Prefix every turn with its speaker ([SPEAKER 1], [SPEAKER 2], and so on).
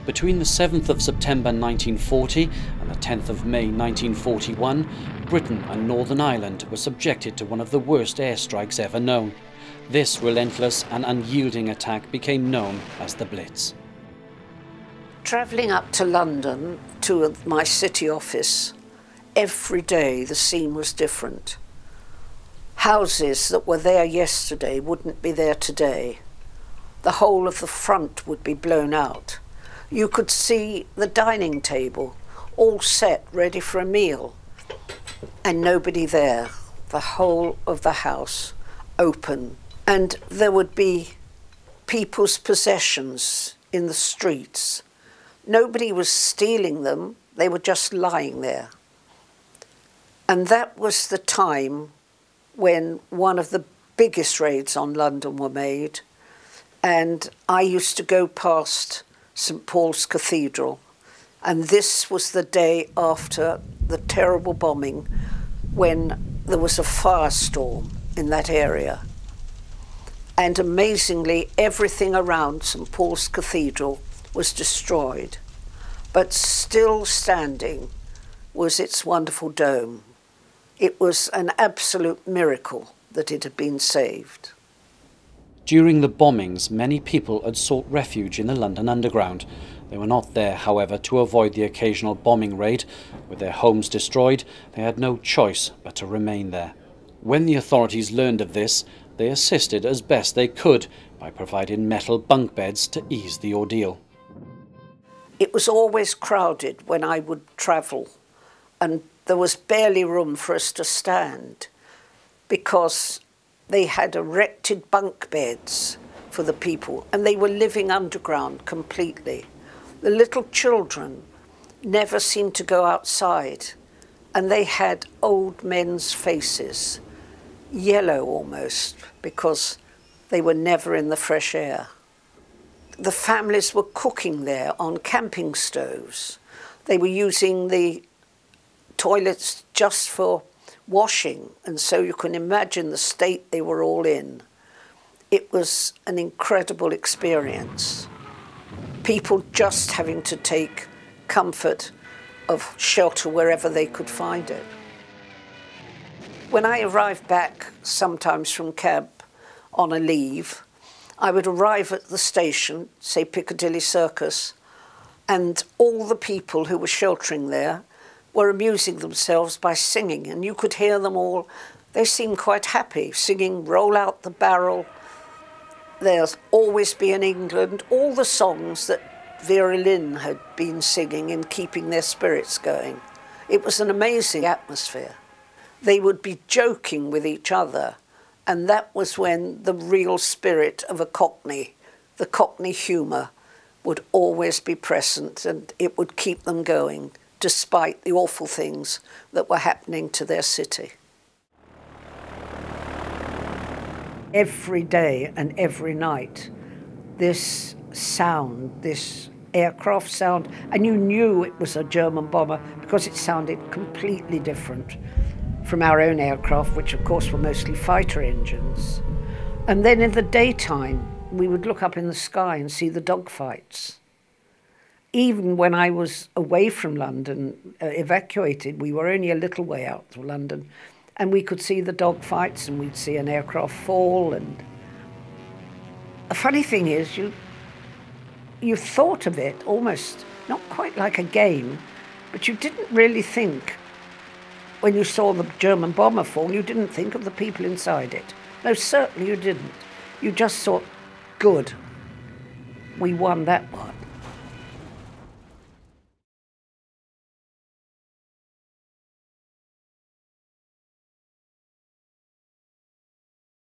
[SPEAKER 1] Between the 7th of September 1940 and the 10th of May 1941, Britain and Northern Ireland were subjected to one of the worst airstrikes ever known. This relentless and unyielding attack became known as the Blitz.
[SPEAKER 2] Travelling up to London to my city office, every day the scene was different. Houses that were there yesterday wouldn't be there today. The whole of the front would be blown out. You could see the dining table all set, ready for a meal, and nobody there. The whole of the house open. And there would be people's possessions in the streets. Nobody was stealing them, they were just lying there. And that was the time when one of the biggest raids on London were made, and I used to go past St Paul's Cathedral, and this was the day after the terrible bombing when there was a firestorm in that area. And amazingly, everything around St Paul's Cathedral was destroyed, but still standing was its wonderful dome. It was an absolute miracle that it had been saved.
[SPEAKER 1] During the bombings, many people had sought refuge in the London Underground. They were not there, however, to avoid the occasional bombing raid. With their homes destroyed, they had no choice but to remain there. When the authorities learned of this, they assisted as best they could by providing metal bunk beds to ease the ordeal.
[SPEAKER 2] It was always crowded when I would travel, and there was barely room for us to stand because they had erected bunk beds for the people, and they were living underground completely. The little children never seemed to go outside, and they had old men's faces, yellow almost, because they were never in the fresh air. The families were cooking there on camping stoves. They were using the toilets just for washing, and so you can imagine the state they were all in. It was an incredible experience. People just having to take comfort of shelter wherever they could find it. When I arrived back, sometimes from camp on a leave, I would arrive at the station, say Piccadilly Circus, and all the people who were sheltering there were amusing themselves by singing, and you could hear them all. They seemed quite happy, singing Roll Out the Barrel, There's Always Be in England, all the songs that Vera Lynn had been singing and keeping their spirits going. It was an amazing atmosphere. They would be joking with each other, and that was when the real spirit of a Cockney, the Cockney humour, would always be present, and it would keep them going, despite the awful things that were happening to their city. Every day and every night, this sound, this aircraft sound, and you knew it was a German bomber because it sounded completely different from our own aircraft, which of course were mostly fighter engines. And then in the daytime, we would look up in the sky and see the dogfights. Even when I was away from London, evacuated, we were only a little way out of London, and we could see the dogfights, and we'd see an aircraft fall. And a funny thing is, you thought of it almost not quite like a game, but you didn't really think, when you saw the German bomber fall, you didn't think of the people inside it. No, certainly you didn't. You just thought, good, we won that one.